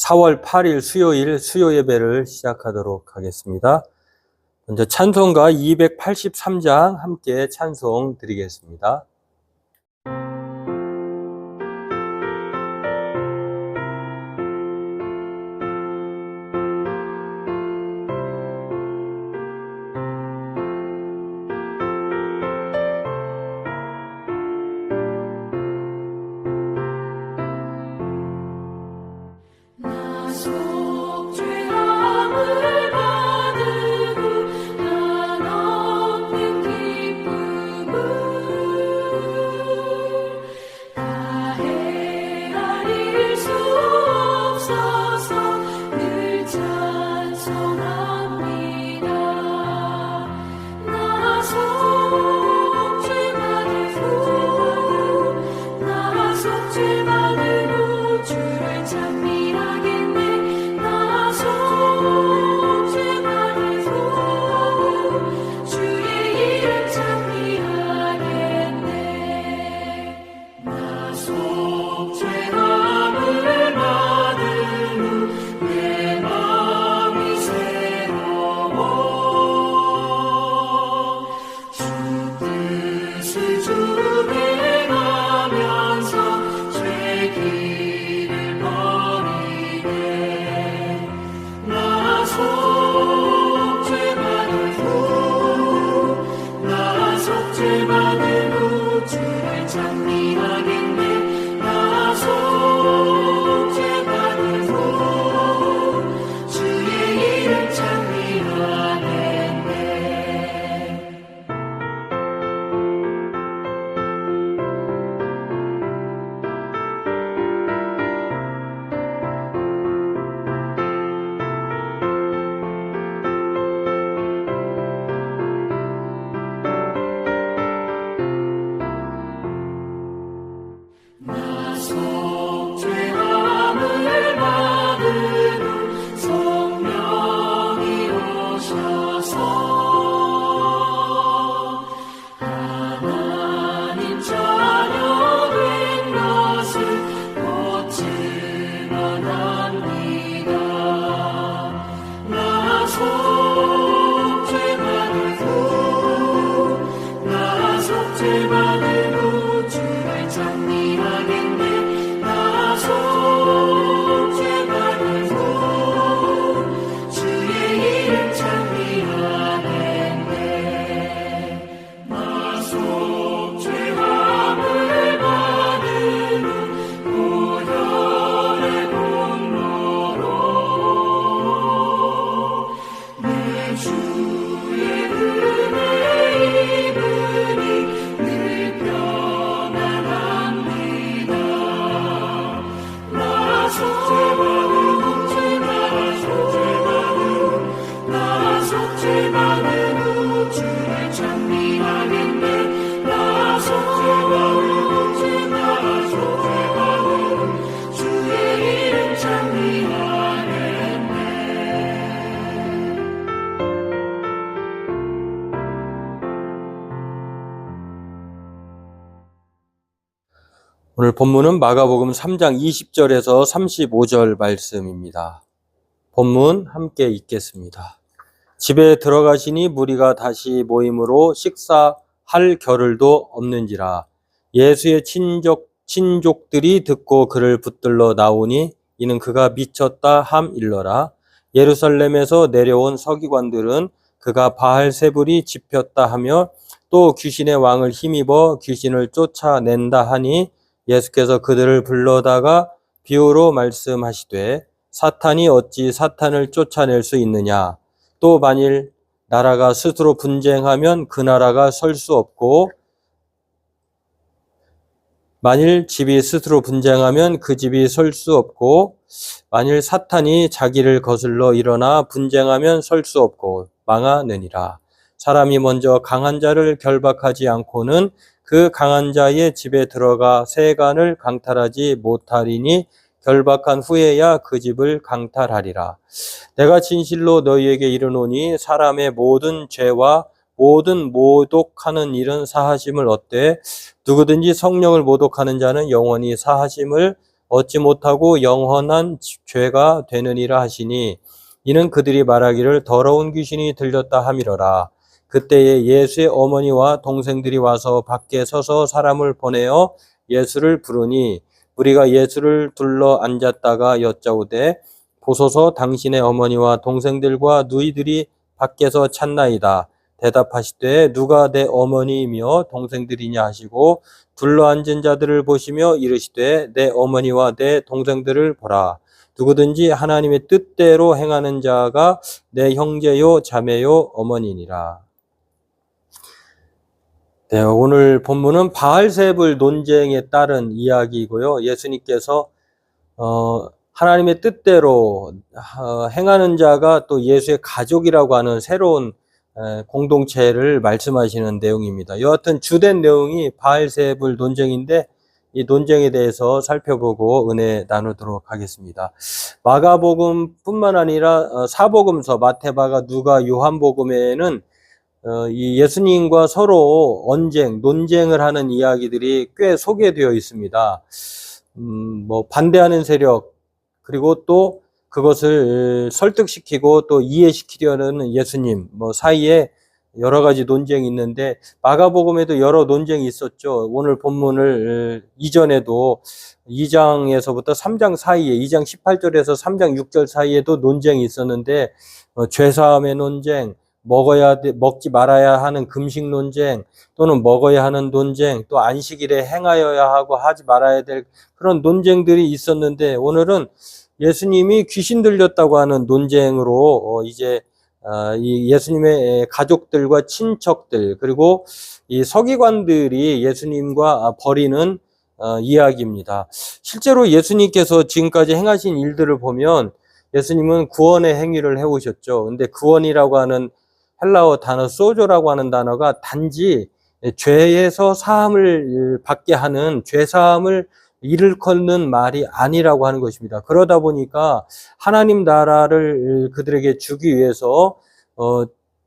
4월 8일 수요일 수요 예배를 시작하도록 하겠습니다. 먼저 찬송가 283장 함께 찬송 드리겠습니다. 오늘 본문은 마가복음 3장 20절에서 35절 말씀입니다. 본문 함께 읽겠습니다. 집에 들어가시니 무리가 다시 모임으로 식사할 겨를도 없는지라. 예수의 친족들이 듣고 그를 붙들러 나오니 이는 그가 미쳤다 함일러라. 예루살렘에서 내려온 서기관들은 그가 바알세불이 집혔다 하며 또 귀신의 왕을 힘입어 귀신을 쫓아낸다 하니 예수께서 그들을 불러다가 비유로 말씀하시되 사탄이 어찌 사탄을 쫓아낼 수 있느냐. 또 만일 나라가 스스로 분쟁하면 그 나라가 설 수 없고 만일 집이 스스로 분쟁하면 그 집이 설 수 없고 만일 사탄이 자기를 거슬러 일어나 분쟁하면 설 수 없고 망하느니라. 사람이 먼저 강한 자를 결박하지 않고는 그 강한 자의 집에 들어가 세간을 강탈하지 못하리니 결박한 후에야 그 집을 강탈하리라. 내가 진실로 너희에게 이르노니 사람의 모든 죄와 모든 모독하는 일은 사하심을 얻되 누구든지 성령을 모독하는 자는 영원히 사하심을 얻지 못하고 영원한 죄가 되느니라 하시니 이는 그들이 말하기를 더러운 귀신이 들렸다 함이러라. 그때에 예수의 어머니와 동생들이 와서 밖에 서서 사람을 보내어 예수를 부르니 우리가 예수를 둘러 앉았다가 여짜오되 보소서 당신의 어머니와 동생들과 누이들이 밖에서 찾나이다. 대답하시되 누가 내 어머니이며 동생들이냐 하시고 둘러앉은 자들을 보시며 이르시되 내 어머니와 내 동생들을 보라. 누구든지 하나님의 뜻대로 행하는 자가 내 형제요 자매요 어머니니라. 네, 오늘 본문은 바알세불 논쟁에 따른 이야기이고요. 예수님께서 하나님의 뜻대로 행하는 자가 또 예수의 가족이라고 하는 새로운 공동체를 말씀하시는 내용입니다. 여하튼 주된 내용이 바알세불 논쟁인데 이 논쟁에 대해서 살펴보고 은혜 나누도록 하겠습니다. 마가복음뿐만 아니라 사복음서 마태마가 누가 요한복음에는 이 예수님과 서로 논쟁을 하는 이야기들이 꽤 소개되어 있습니다. 뭐 반대하는 세력 그리고 또 그것을 설득시키고 또 이해시키려는 예수님 사이에 여러 가지 논쟁이 있는데 마가복음에도 여러 논쟁이 있었죠. 오늘 본문을 이전에도 2장에서부터 3장 사이에 2장 18절에서 3장 6절 사이에도 논쟁이 있었는데 죄사함의 논쟁, 먹지 말아야 하는 금식 논쟁, 또는 먹어야 하는 논쟁, 또 안식일에 행하여야 하고 하지 말아야 될 그런 논쟁들이 있었는데 오늘은 예수님이 귀신 들렸다고 하는 논쟁으로 이제 이 예수님의 가족들과 친척들 그리고 이 서기관들이 예수님과 벌이는 이야기입니다. 실제로 예수님께서 지금까지 행하신 일들을 보면 예수님은 구원의 행위를 해오셨죠. 근데 구원이라고 하는 헬라어 단어 소조라고 하는 단어가 단지 죄에서 사함을 받게 하는 죄사함을 일컬는 말이 아니라고 하는 것입니다. 그러다 보니까 하나님 나라를 그들에게 주기 위해서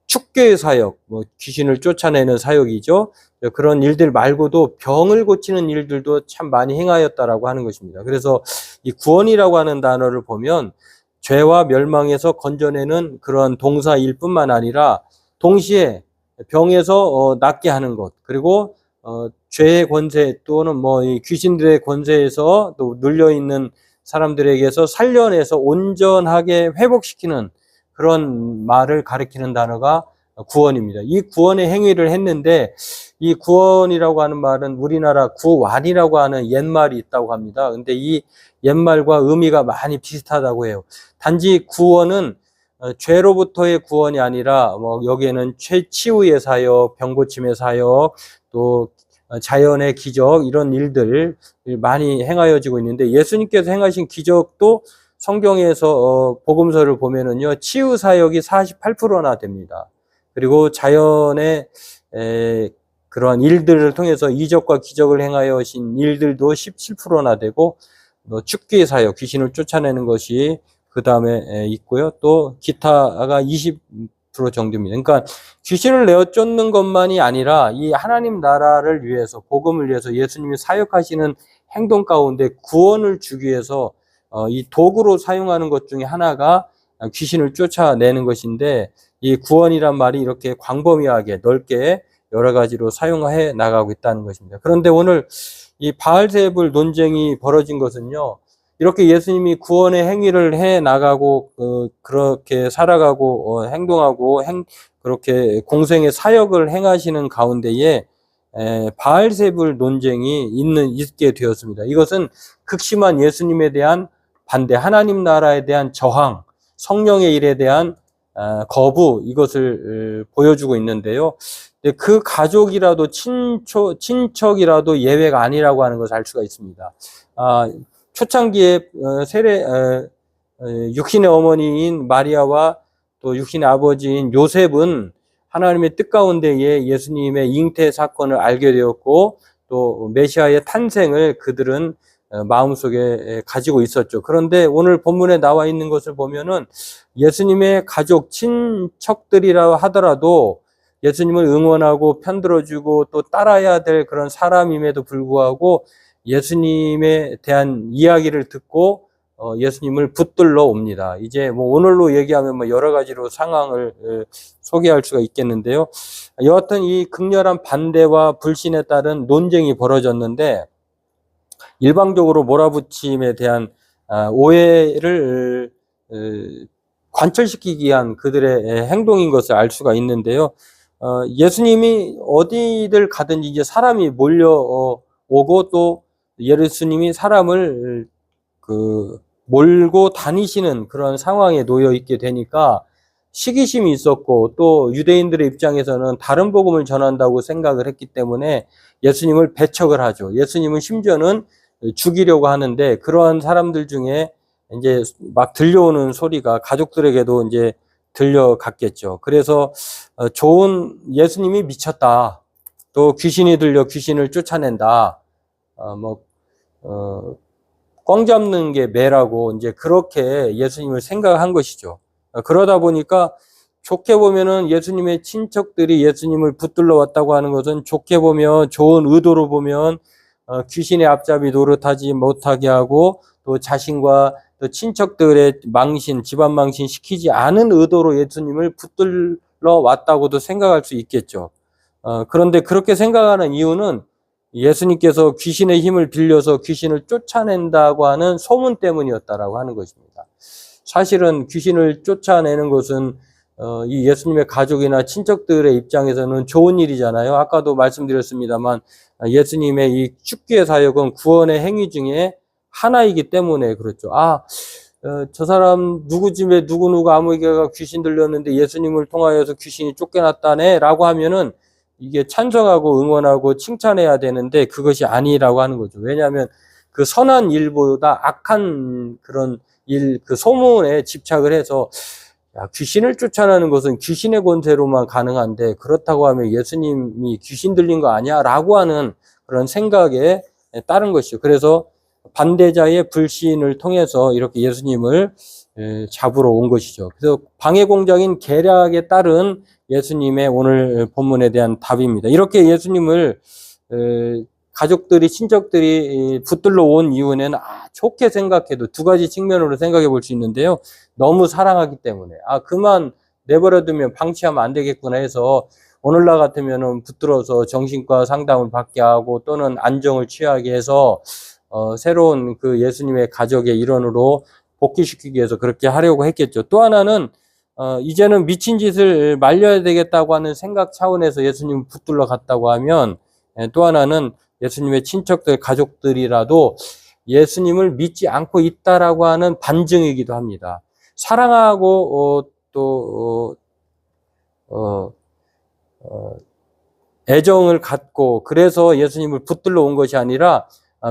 축교의 사역, 귀신을 쫓아내는 사역이죠. 그런 일들 말고도 병을 고치는 일들도 참 많이 행하였다라고 하는 것입니다. 그래서 이 구원이라고 하는 단어를 보면 죄와 멸망에서 건져내는 그런 동사일 뿐만 아니라 동시에 병에서 낫게 하는 것, 그리고 죄의 권세 또는 이 귀신들의 권세에서 또 눌려있는 사람들에게서 살려내서 온전하게 회복시키는 그런 말을 가리키는 단어가 구원입니다. 이 구원의 행위를 했는데 이 구원이라고 하는 말은 우리나라 구완이라고 하는 옛말이 있다고 합니다. 근데 이 옛말과 의미가 많이 비슷하다고 해요. 단지 구원은 죄로부터의 구원이 아니라 여기에는 치유의 사역, 병고침의 사역, 또 자연의 기적 이런 일들 많이 행하여지고 있는데 예수님께서 행하신 기적도 성경에서 복음서를 보면은요 치유 사역이 48%나 됩니다. 그리고 자연의 그러한 일들을 통해서 이적과 기적을 행하여신 일들도 17%나 되고 축기의 사역, 귀신을 쫓아내는 것이 그 다음에 있고요. 또 기타가 20% 정도입니다. 그러니까 귀신을 내어 쫓는 것만이 아니라 이 하나님 나라를 위해서 복음을 위해서 예수님이 사역하시는 행동 가운데 구원을 주기 위해서 이 도구로 사용하는 것 중에 하나가 귀신을 쫓아내는 것인데 이 구원이란 말이 이렇게 광범위하게 넓게 여러 가지로 사용해 나가고 있다는 것입니다. 그런데 오늘 이 바알세불 논쟁이 벌어진 것은요. 이렇게 예수님이 구원의 행위를 해 나가고 그렇게 살아가고 행동하고 그렇게 공생의 사역을 행하시는 가운데에 바알세불 논쟁이 있게 되었습니다. 이것은 극심한 예수님에 대한 반대, 하나님 나라에 대한 저항, 성령의 일에 대한 거부 이것을 보여주고 있는데요. 그 가족이라도 친척이라도 예외가 아니라고 하는 것을 알 수가 있습니다. 초창기에 육신의 어머니인 마리아와 또 육신의 아버지인 요셉은 하나님의 뜻 가운데에 예수님의 잉태 사건을 알게 되었고 또 메시아의 탄생을 그들은 마음속에 가지고 있었죠. 그런데 오늘 본문에 나와 있는 것을 보면은 예수님의 가족, 친척들이라 하더라도 예수님을 응원하고 편들어주고 또 따라야 될 그런 사람임에도 불구하고 예수님에 대한 이야기를 듣고 예수님을 붙들러 옵니다. 이제 뭐 오늘로 얘기하면 뭐 여러 가지로 상황을 소개할 수가 있겠는데요. 여하튼 이 극렬한 반대와 불신에 따른 논쟁이 벌어졌는데 일방적으로 몰아붙임에 대한 오해를 관철시키기 위한 그들의 행동인 것을 알 수가 있는데요. 예수님이 어디를 가든지 이제 사람이 몰려오고 또 예수님이 사람을 몰고 다니시는 그런 상황에 놓여 있게 되니까 시기심이 있었고 또 유대인들의 입장에서는 다른 복음을 전한다고 생각을 했기 때문에 예수님을 배척을 하죠. 예수님은 심지어는 죽이려고 하는데 그러한 사람들 중에 이제 막 들려오는 소리가 가족들에게도 이제 들려갔겠죠. 그래서 좋은 예수님이 미쳤다. 또 귀신이 들려 귀신을 쫓아낸다. 꽝 잡는 게 매라고 이제 그렇게 예수님을 생각한 것이죠. 그러다 보니까 좋게 보면은 예수님의 친척들이 예수님을 붙들러 왔다고 하는 것은 좋게 보면 좋은 의도로 보면 귀신의 앞잡이 노릇하지 못하게 하고 또 자신과 또 친척들의 망신, 집안 망신 시키지 않은 의도로 예수님을 붙들러 왔다고도 생각할 수 있겠죠. 그런데 그렇게 생각하는 이유는 예수님께서 귀신의 힘을 빌려서 귀신을 쫓아낸다고 하는 소문 때문이었다라고 하는 것입니다. 사실은 귀신을 쫓아내는 것은 이 예수님의 가족이나 친척들의 입장에서는 좋은 일이잖아요. 아까도 말씀드렸습니다만 예수님의 이 축기의 사역은 구원의 행위 중에 하나이기 때문에 그렇죠. 저 사람 누구 집에 누구누가 아무개가 귀신 들렸는데 예수님을 통하여서 귀신이 쫓겨났다네 라고 하면은 이게 찬성하고 응원하고 칭찬해야 되는데 그것이 아니라고 하는 거죠. 왜냐하면 그 선한 일보다 악한 그런 일, 그 소문에 집착을 해서 귀신을 쫓아내는 것은 귀신의 권세로만 가능한데 그렇다고 하면 예수님이 귀신 들린 거 아니야? 라고 하는 그런 생각에 따른 것이죠. 그래서 반대자의 불신을 통해서 이렇게 예수님을 잡으러 온 것이죠. 그래서 방해 공작인 계략에 따른 예수님의 오늘 본문에 대한 답입니다. 이렇게 예수님을 가족들이 친척들이 붙들러 온 이유는 좋게 생각해도 두 가지 측면으로 생각해 볼 수 있는데요. 너무 사랑하기 때문에 그만 내버려두면 방치하면 안 되겠구나 해서 오늘날 같으면은 붙들어서 정신과 상담을 받게 하고 또는 안정을 취하게 해서 새로운 그 예수님의 가족의 일원으로 복귀시키기 위해서 그렇게 하려고 했겠죠. 또 하나는 이제는 미친 짓을 말려야 되겠다고 하는 생각 차원에서 예수님 붙들러 갔다고 하면 또 하나는 예수님의 친척들, 가족들이라도 예수님을 믿지 않고 있다라고 하는 반증이기도 합니다. 사랑하고 애정을 갖고 그래서 예수님을 붙들러 온 것이 아니라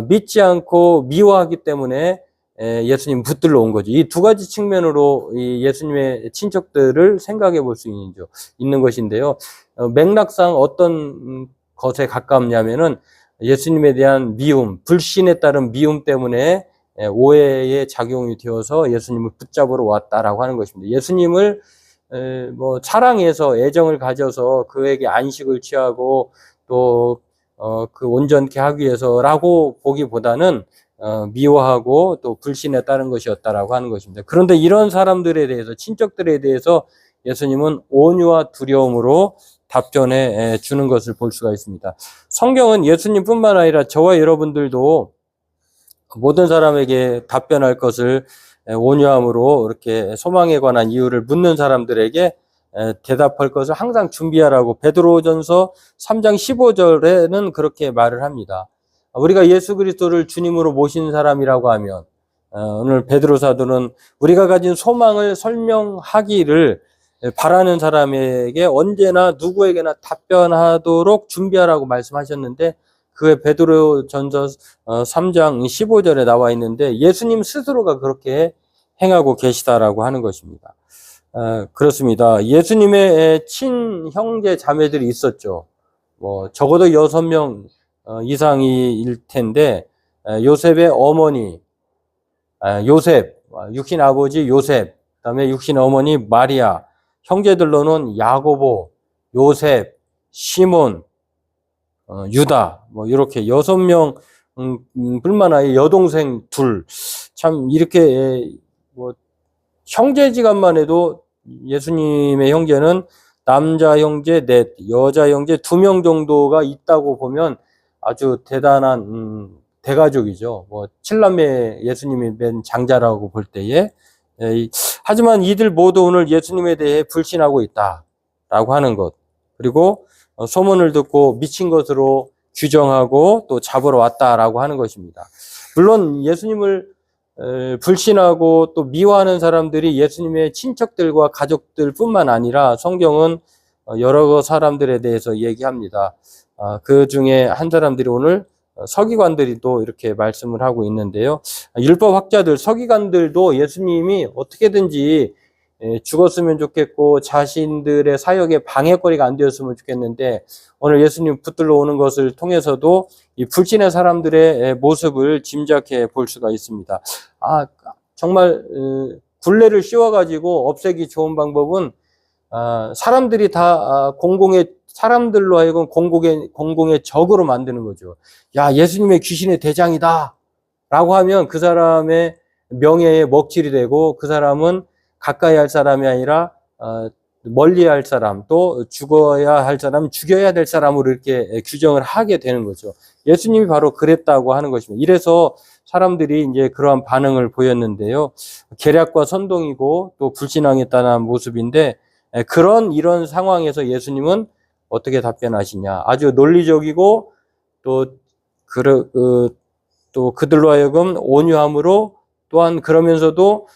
믿지 않고 미워하기 때문에 예수님 붙들러 온 거죠. 이 두 가지 측면으로 이 예수님의 친척들을 생각해 볼 수 있는 것인데요. 맥락상 어떤 것에 가깝냐면은 예수님에 대한 미움, 불신에 따른 미움 때문에 오해의 작용이 되어서 예수님을 붙잡으러 왔다라고 하는 것입니다. 예수님을 사랑해서 애정을 가져서 그에게 안식을 취하고 또 그 온전케 하기 위해서라고 보기보다는 미워하고 또 불신에 따른 것이었다라고 하는 것입니다. 그런데 이런 사람들에 대해서 친척들에 대해서 예수님은 온유와 두려움으로 답변해 주는 것을 볼 수가 있습니다. 성경은 예수님뿐만 아니라 저와 여러분들도 모든 사람에게 답변할 것을 온유함으로 이렇게 소망에 관한 이유를 묻는 사람들에게 대답할 것을 항상 준비하라고 베드로전서 3장 15절에는 그렇게 말을 합니다. 우리가 예수 그리스도를 주님으로 모신 사람이라고 하면 오늘 베드로 사도는 우리가 가진 소망을 설명하기를 바라는 사람에게 언제나 누구에게나 답변하도록 준비하라고 말씀하셨는데 그게 베드로전서 3장 15절에 나와 있는데 예수님 스스로가 그렇게 행하고 계시다라고 하는 것입니다. 그렇습니다. 예수님의 친형제 자매들이 있었죠. 적어도 6명 이상일 텐데 요셉의 어머니 요셉, 육신 아버지 요셉, 그다음에 육신 어머니 마리아, 형제들로는 야고보, 요셉, 시몬, 유다 이렇게 6명 뿐만 아니라 여동생 둘, 참 이렇게 뭐 형제지간만 해도 예수님의 형제는 남자 형제 넷, 여자 형제 2명 정도가 있다고 보면 아주 대단한 대가족이죠. 뭐 7남매 예수님이 맨 장자라고 볼 때에 하지만 이들 모두 오늘 예수님에 대해 불신하고 있다라고 하는 것, 그리고 소문을 듣고 미친 것으로 규정하고 또 잡으러 왔다라고 하는 것입니다. 물론 예수님을 불신하고 또 미워하는 사람들이 예수님의 친척들과 가족들 뿐만 아니라 성경은 여러 사람들에 대해서 얘기합니다. 그 중에 한 사람들이 오늘 서기관들이 또 이렇게 말씀을 하고 있는데요. 율법학자들, 서기관들도 예수님이 어떻게든지 죽었으면 좋겠고 자신들의 사역에 방해거리가 안 되었으면 좋겠는데 오늘 예수님 붙들러 오는 것을 통해서도 이 불신의 사람들의 모습을 짐작해 볼 수가 있습니다. 정말 굴레를 씌워가지고 없애기 좋은 방법은 사람들이 다 사람들로 하여금 공공의 적으로 만드는 거죠. 야, 예수님의 귀신의 대장이다 라고 하면 그 사람의 명예에 먹칠이 되고 그 사람은 가까이 할 사람이 아니라 멀리 할 사람, 또 죽어야 할 사람, 죽여야 될 사람으로 이렇게 규정을 하게 되는 거죠. 예수님이 바로 그랬다고 하는 것입니다. 이래서 사람들이 이제 그러한 반응을 보였는데요. 계략과 선동이고 또 불신앙에 따른 모습인데 이런 상황에서 예수님은 어떻게 답변하시냐. 아주 논리적이고 또 그들로 하여금 온유함으로 또한 그러면서도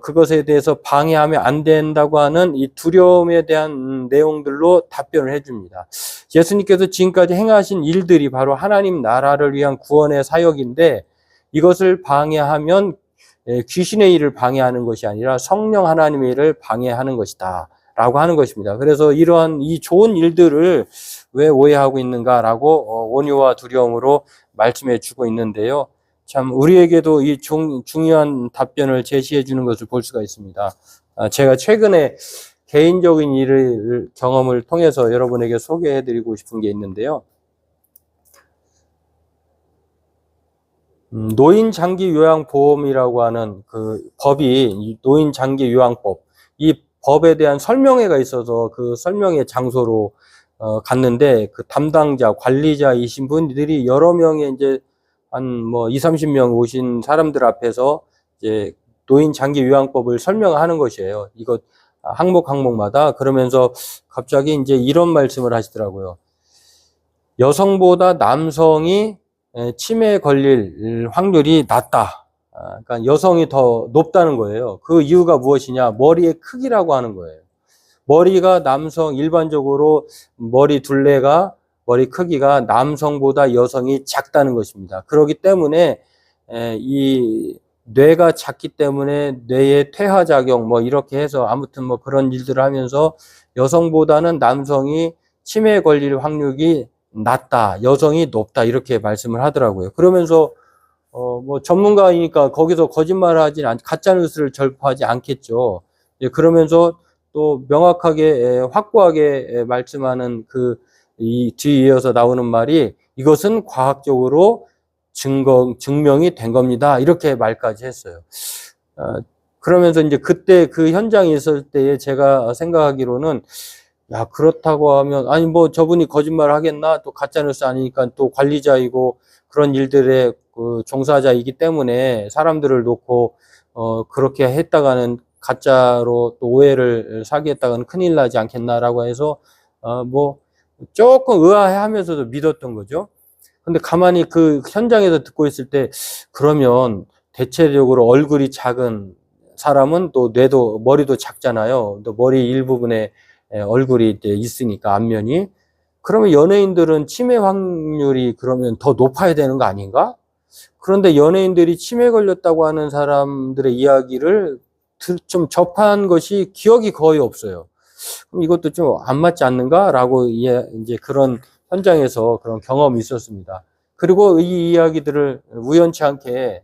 그것에 대해서 방해하면 안 된다고 하는 이 두려움에 대한 내용들로 답변을 해줍니다. 예수님께서 지금까지 행하신 일들이 바로 하나님 나라를 위한 구원의 사역인데 이것을 방해하면 귀신의 일을 방해하는 것이 아니라 성령 하나님의 일을 방해하는 것이다 라고 하는 것입니다. 그래서 이러한 이 좋은 일들을 왜 오해하고 있는가라고 온유와 두려움으로 말씀해 주고 있는데요. 참 우리에게도 이 중요한 답변을 제시해 주는 것을 볼 수가 있습니다. 제가 최근에 개인적인 경험을 통해서 여러분에게 소개해 드리고 싶은 게 있는데요. 노인장기요양보험이라고 하는 그 법이 노인장기요양법, 이 법에 대한 설명회가 있어서 그 설명회 장소로 갔는데 그 담당자, 관리자이신 분들이 여러 명의 이제 한 20-30명 오신 사람들 앞에서 이제 노인장기요양법을 설명하는 것이에요. 이거 항목마다. 그러면서 갑자기 이제 이런 말씀을 하시더라고요. 여성보다 남성이 치매에 걸릴 확률이 낮다. 그러니까 여성이 더 높다는 거예요. 그 이유가 무엇이냐? 머리의 크기라고 하는 거예요. 머리가 일반적으로 머리 크기가 남성보다 여성이 작다는 것입니다. 그렇기 때문에 이 뇌가 작기 때문에 뇌의 퇴화작용 이렇게 해서 아무튼 그런 일들을 하면서 여성보다는 남성이 치매에 걸릴 확률이 낮다, 여성이 높다 이렇게 말씀을 하더라고요. 그러면서 전문가이니까 거기서 거짓말을 가짜 뉴스를 전파하지 않겠죠. 그러면서 또 명확하게 확고하게 말씀하는 이 뒤에 이어서 나오는 말이 이것은 과학적으로 증명이 된 겁니다. 이렇게 말까지 했어요. 그러면서 이제 그때 그 현장에 있을 때에 제가 생각하기로는 야, 그렇다고 하면 저분이 거짓말을 하겠나? 또 가짜뉴스 아니니까 또 관리자이고 그런 일들의 종사자이기 때문에 사람들을 놓고 그렇게 했다가는 가짜로 또 오해를 사게 했다가는 큰일 나지 않겠나라고 해서 조금 의아해하면서도 믿었던 거죠. 근데 가만히 그 현장에서 듣고 있을 때 그러면 대체적으로 얼굴이 작은 사람은 또 머리도 작잖아요. 또 머리 일부분에 얼굴이 이제 있으니까 앞면이. 그러면 연예인들은 치매 확률이 그러면 더 높아야 되는 거 아닌가? 그런데 연예인들이 치매 걸렸다고 하는 사람들의 이야기를 좀 접한 것이 기억이 거의 없어요. 그럼 이것도 좀 안 맞지 않는가라고 이제 그런 현장에서 그런 경험이 있었습니다. 그리고 이 이야기들을 우연치 않게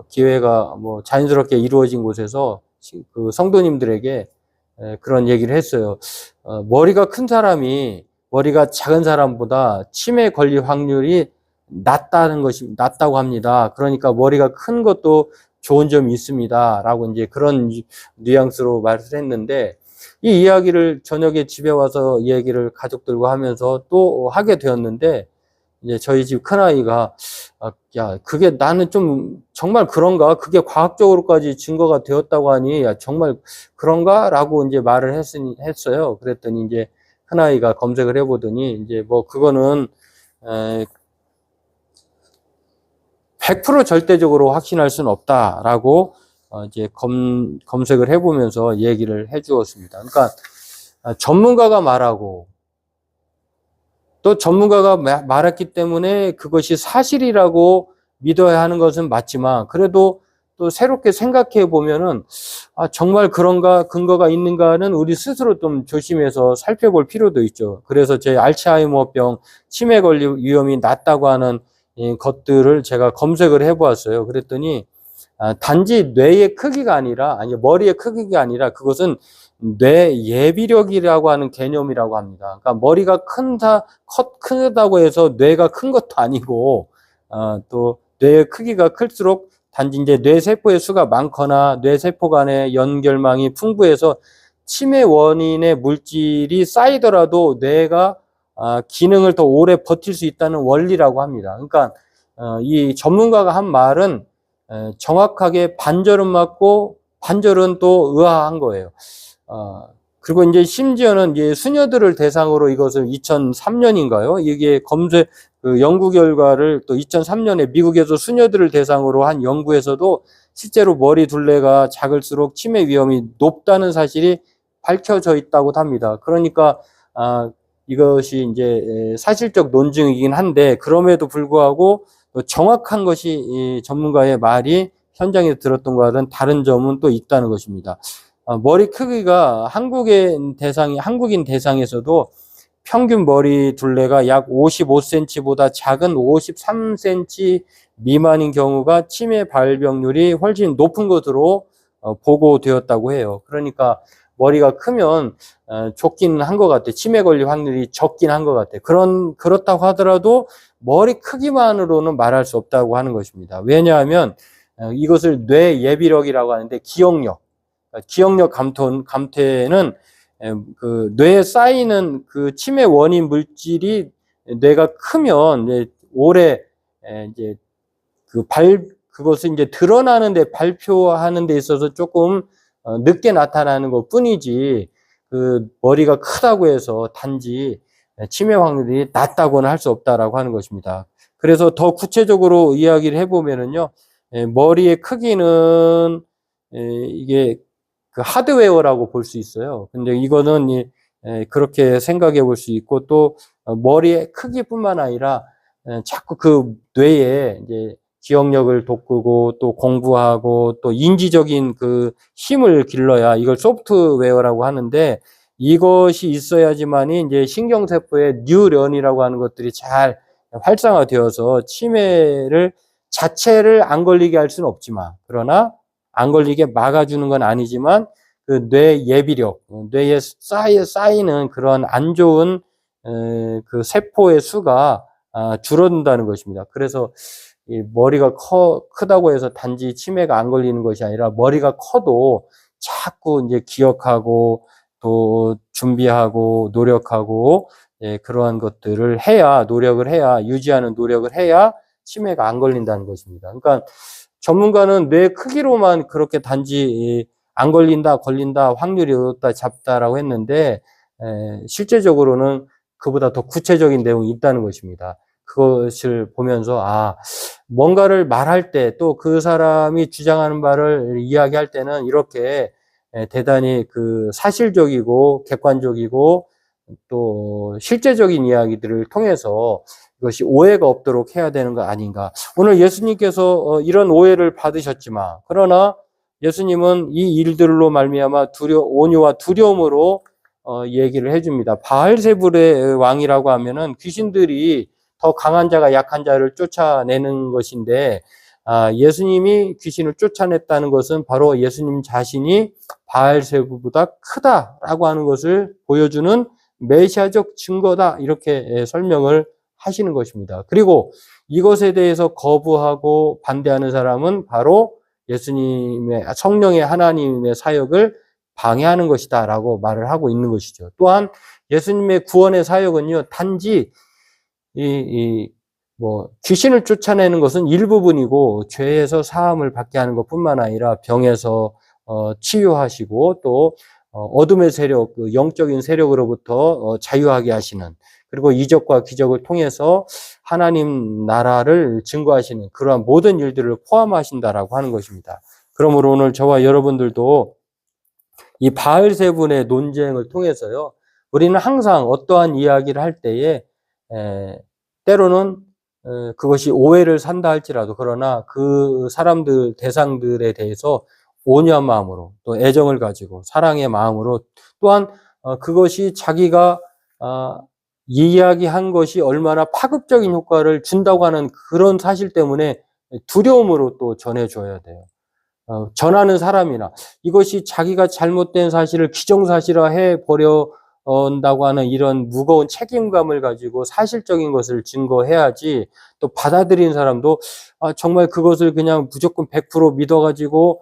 기회가 자연스럽게 이루어진 곳에서 그 성도님들에게 그런 얘기를 했어요. 머리가 큰 사람이 머리가 작은 사람보다 치매에 걸릴 확률이 낫다고 합니다. 그러니까 머리가 큰 것도 좋은 점이 있습니다. 라고 이제 그런 뉘앙스로 말을 했는데, 이 이야기를 저녁에 집에 와서 이 얘기를 가족들과 하면서 또 하게 되었는데, 이제 저희 집 큰아이가, 야, 그게 나는 좀 정말 그런가? 그게 과학적으로까지 증거가 되었다고 하니, 야, 정말 그런가? 라고 이제 말을 했어요. 그랬더니 이제 큰아이가 검색을 해보더니, 이제 뭐 그거는, 100% 절대적으로 확신할 수는 없다라고 이제 검색을 해보면서 얘기를 해주었습니다. 그러니까 전문가가 말하고 또 전문가가 말했기 때문에 그것이 사실이라고 믿어야 하는 것은 맞지만 그래도 또 새롭게 생각해 보면은 정말 그런가 근거가 있는가는 우리 스스로 좀 조심해서 살펴볼 필요도 있죠. 그래서 제 알츠하이머병 치매 걸릴 위험이 낮다고 하는 이 것들을 제가 검색을 해보았어요. 그랬더니 단지 뇌의 크기가 아니라 머리의 크기가 아니라 그것은 뇌 예비력이라고 하는 개념이라고 합니다. 그러니까 머리가 크다고 해서 뇌가 큰 것도 아니고 또 뇌의 크기가 클수록 단지 이제 뇌세포의 수가 많거나 뇌세포 간의 연결망이 풍부해서 치매 원인의 물질이 쌓이더라도 뇌가 기능을 더 오래 버틸 수 있다는 원리라고 합니다. 그러니까 이 전문가가 한 말은 정확하게 반절은 맞고 반절은 또 의아한 거예요. 그리고 이제 심지어는 이제 수녀들을 대상으로 이것을 2003년인가요? 이게 그 연구 결과를 또 2003년에 미국에서 수녀들을 대상으로 한 연구에서도 실제로 머리 둘레가 작을수록 치매 위험이 높다는 사실이 밝혀져 있다고 합니다. 그러니까 이것이 이제 사실적 논증이긴 한데 그럼에도 불구하고 정확한 것이 이 전문가의 말이 현장에서 들었던 것과는 다른 점은 또 있다는 것입니다. 머리 크기가 한국인 대상에서도 평균 머리 둘레가 약 55cm보다 작은 53cm 미만인 경우가 치매 발병률이 훨씬 높은 것으로 보고되었다고 해요. 그러니까 머리가 크면 좋긴 한 것 같아요. 치매 걸릴 확률이 적긴 한 것 같아요. 그렇다고 하더라도 머리 크기만으로는 말할 수 없다고 하는 것입니다. 왜냐하면 이것을 뇌 예비력이라고 하는데 기억력 감퇴는 그 뇌에 쌓이는 그 치매 원인 물질이 뇌가 크면 이제 오래 이제 그것을 이제 드러나는데 발표하는 데 있어서 조금 늦게 나타나는 것 뿐이지 그 머리가 크다고 해서 단지 치매 확률이 낮다고는 할 수 없다라고 하는 것입니다. 그래서 더 구체적으로 이야기를 해보면은요, 머리의 크기는 이게 그 하드웨어라고 볼 수 있어요. 근데 이거는 그렇게 생각해 볼 수 있고 또 머리의 크기뿐만 아니라 자꾸 그 뇌에 이제 기억력을 돋구고 또 공부하고 또 인지적인 그 힘을 길러야 이걸 소프트웨어라고 하는데 이것이 있어야지만이 이제 신경세포의 뉴런이라고 하는 것들이 잘 활성화되어서 치매를 자체를 안 걸리게 할 수는 없지만 그러나 안 걸리게 막아주는 건 아니지만 그 뇌 예비력, 뇌에 쌓이는 그런 안 좋은 그 세포의 수가 줄어든다는 것입니다. 그래서 이 머리가 크다고 해서 단지 치매가 안 걸리는 것이 아니라 머리가 커도 자꾸 이제 기억하고 또 준비하고 노력하고 그러한 것들을 노력을 해야 유지하는 노력을 해야 치매가 안 걸린다는 것입니다. 그러니까 전문가는 뇌 크기로만 그렇게 단지 안 걸린다, 확률이 높다, 잡다라고 했는데 실제적으로는 그보다 더 구체적인 내용이 있다는 것입니다. 그것을 보면서 뭔가를 말할 때 또 그 사람이 주장하는 바를 이야기할 때는 이렇게 대단히 그 사실적이고 객관적이고 또 실제적인 이야기들을 통해서 이것이 오해가 없도록 해야 되는 거 아닌가. 오늘 예수님께서 이런 오해를 받으셨지만 그러나 예수님은 이 일들로 말미암아 온유와 두려움으로 얘기를 해줍니다. 바알세불의 왕이라고 하면은 귀신들이 더 강한 자가 약한 자를 쫓아내는 것인데 예수님이 귀신을 쫓아냈다는 것은 바로 예수님 자신이 바알세불보다 크다라고 하는 것을 보여주는 메시아적 증거다 이렇게 설명을 하시는 것입니다. 그리고 이것에 대해서 거부하고 반대하는 사람은 바로 예수님의 성령의 하나님의 사역을 방해하는 것이다라고 말을 하고 있는 것이죠. 또한 예수님의 구원의 사역은요, 단지 귀신을 쫓아내는 것은 일부분이고 죄에서 사함을 받게 하는 것뿐만 아니라 병에서 치유하시고 또 어둠의 세력, 그 영적인 세력으로부터 자유하게 하시는, 그리고 이적과 기적을 통해서 하나님 나라를 증거하시는 그러한 모든 일들을 포함하신다라고 하는 것입니다. 그러므로 오늘 저와 여러분들도 이 바알세분의 논쟁을 통해서요, 우리는 항상 어떠한 이야기를 할 때에 때로는 그것이 오해를 산다 할지라도, 그러나 그 사람들 대상들에 대해서 온유한 마음으로 또 애정을 가지고 사랑의 마음으로, 또한 그것이 자기가 이야기한 것이 얼마나 파급적인 효과를 준다고 하는 그런 사실 때문에 두려움으로 또 전해줘야 돼요. 전하는 사람이나 이것이 자기가 잘못된 사실을 기정사실화해 버려 온다고 하는 이런 무거운 책임감을 가지고 사실적인 것을 증거해야지, 또 받아들인 사람도 정말 그것을 그냥 무조건 100% 믿어가지고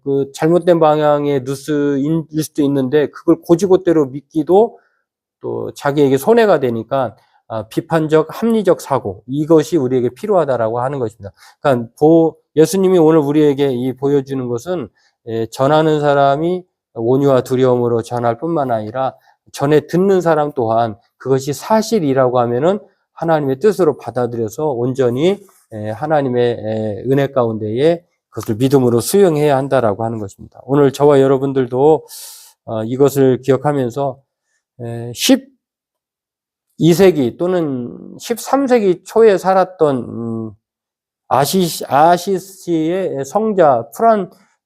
그 잘못된 방향의 뉴스일 수도 있는데 그걸 고지고대로 믿기도 또 자기에게 손해가 되니까 비판적 합리적 사고, 이것이 우리에게 필요하다라고 하는 것입니다. 그러니까 예수님이 오늘 우리에게 보여주는 것은 전하는 사람이 온유와 두려움으로 전할 뿐만 아니라 전에 듣는 사람 또한 그것이 사실이라고 하면은 하나님의 뜻으로 받아들여서 온전히 하나님의 은혜 가운데에 그것을 믿음으로 수용해야 한다라고 하는 것입니다. 오늘 저와 여러분들도 이것을 기억하면서 12세기 또는 13세기 초에 살았던 아시시의 성자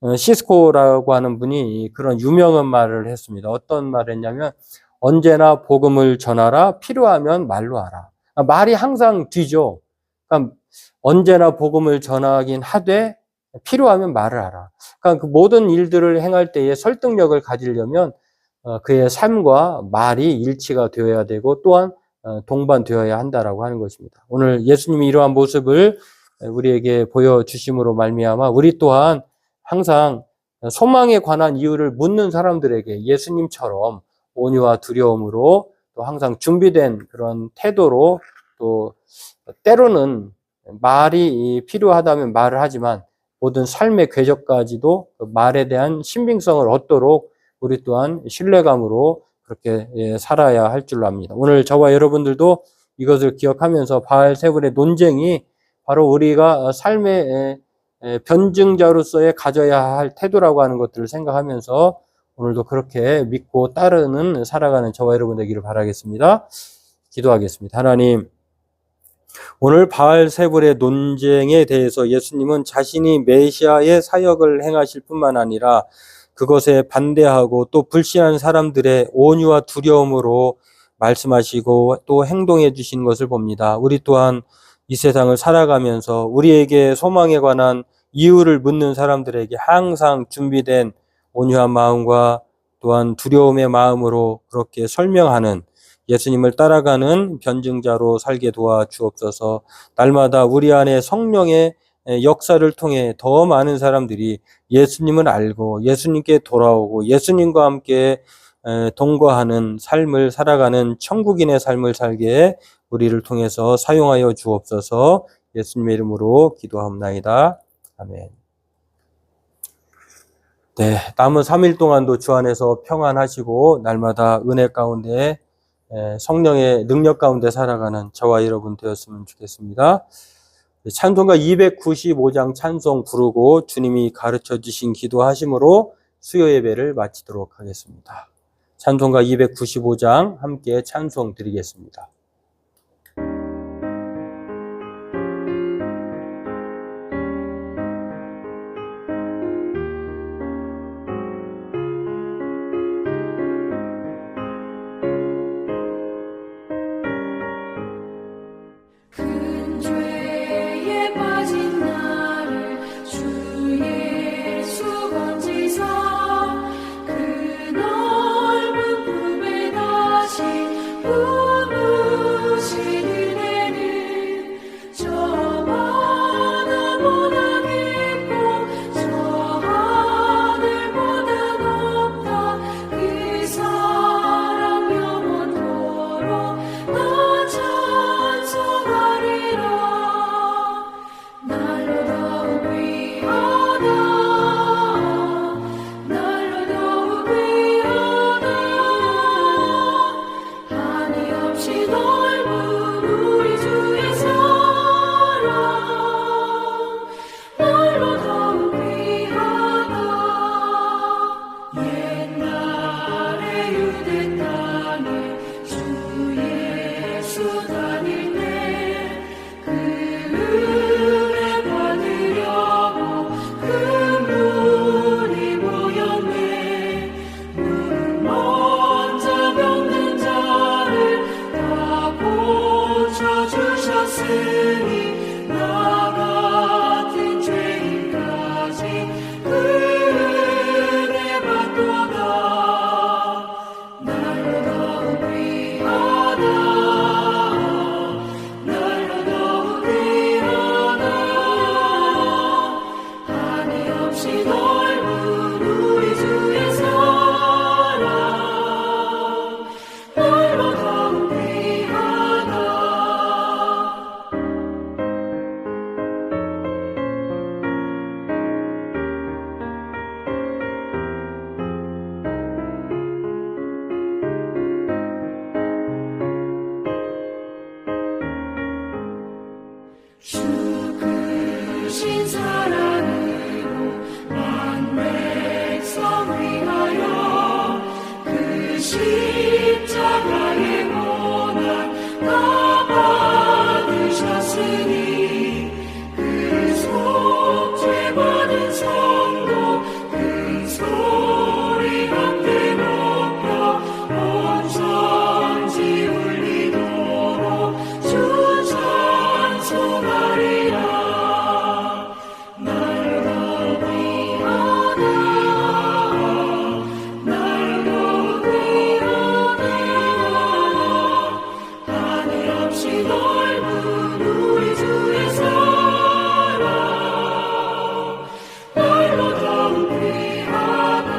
프란시스코라고 하는 분이 그런 유명한 말을 했습니다. 어떤 말을 했냐면, 언제나 복음을 전하라, 필요하면 말로 하라. 말이 항상 뒤죠. 그러니까 언제나 복음을 전하긴 하되 필요하면 말을 하라. 그러니까 그 모든 일들을 행할 때에 설득력을 가지려면 그의 삶과 말이 일치가 되어야 되고, 또한 동반되어야 한다라고 하는 것입니다. 오늘 예수님이 이러한 모습을 우리에게 보여주심으로 말미암아 우리 또한 항상 소망에 관한 이유를 묻는 사람들에게 예수님처럼 온유와 두려움으로 또 항상 준비된 그런 태도로, 또 때로는 말이 필요하다면 말을 하지만 모든 삶의 궤적까지도 말에 대한 신빙성을 얻도록 우리 또한 신뢰감으로 그렇게 살아야 할 줄로 압니다. 오늘 저와 여러분들도 이것을 기억하면서 바알세분의 논쟁이 바로 우리가 삶의 변증자로서의 가져야 할 태도라고 하는 것들을 생각하면서 오늘도 그렇게 믿고 따르는 살아가는 저와 여러분 되기를 바라겠습니다. 기도하겠습니다. 하나님, 오늘 바알세불의 논쟁에 대해서 예수님은 자신이 메시아의 사역을 행하실 뿐만 아니라 그것에 반대하고 또 불신한 사람들의 온유와 두려움으로 말씀하시고 또 행동해 주신 것을 봅니다. 우리 또한 이 세상을 살아가면서 우리에게 소망에 관한 이유를 묻는 사람들에게 항상 준비된 온유한 마음과 또한 두려움의 마음으로 그렇게 설명하는, 예수님을 따라가는 변증자로 살게 도와주옵소서. 날마다 우리 안에 성령의 역사를 통해 더 많은 사람들이 예수님을 알고 예수님께 돌아오고 예수님과 함께 동거하는 삶을 살아가는 천국인의 삶을 살게 우리를 통해서 사용하여 주옵소서. 예수님의 이름으로 기도합나이다. 아멘. 네, 남은 3일 동안도 주 안에서 평안하시고 날마다 은혜 가운데 성령의 능력 가운데 살아가는 저와 여러분 되었으면 좋겠습니다. 찬송가 295장 찬송 부르고 주님이 가르쳐 주신 기도하심으로 수요 예배를 마치도록 하겠습니다. 찬송가 295장 함께 찬송 드리겠습니다. 그 넓은 꿈에 다시 꿈을 주 크신 사랑으로 만 백성 위하여 그 십자가의 고난 다 받으셨으니 그 속죄 받은 성도 큰 소리 함께 높여 온 천지 울리도록 주 찬송하리라. 날도 귀하다 날도 귀하다 하늘 없이 넓은 우리 주의 사랑 날도 더욱 귀하다.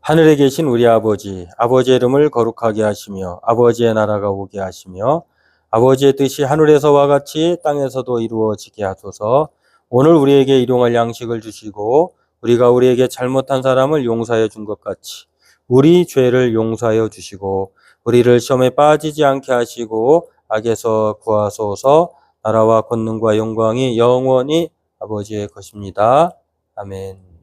하늘에 계신 우리 아버지, 아버지의 이름을 거룩하게 하시며 아버지의 나라가 오게 하시며 아버지의 뜻이 하늘에서와 같이 땅에서도 이루어지게 하소서. 오늘 우리에게 일용할 양식을 주시고 우리가 우리에게 잘못한 사람을 용서해 준 것 같이 우리 죄를 용서하여 주시고 우리를 시험에 빠지지 않게 하시고 악에서 구하소서. 나라와 권능과 영광이 영원히 아버지의 것입니다. 아멘.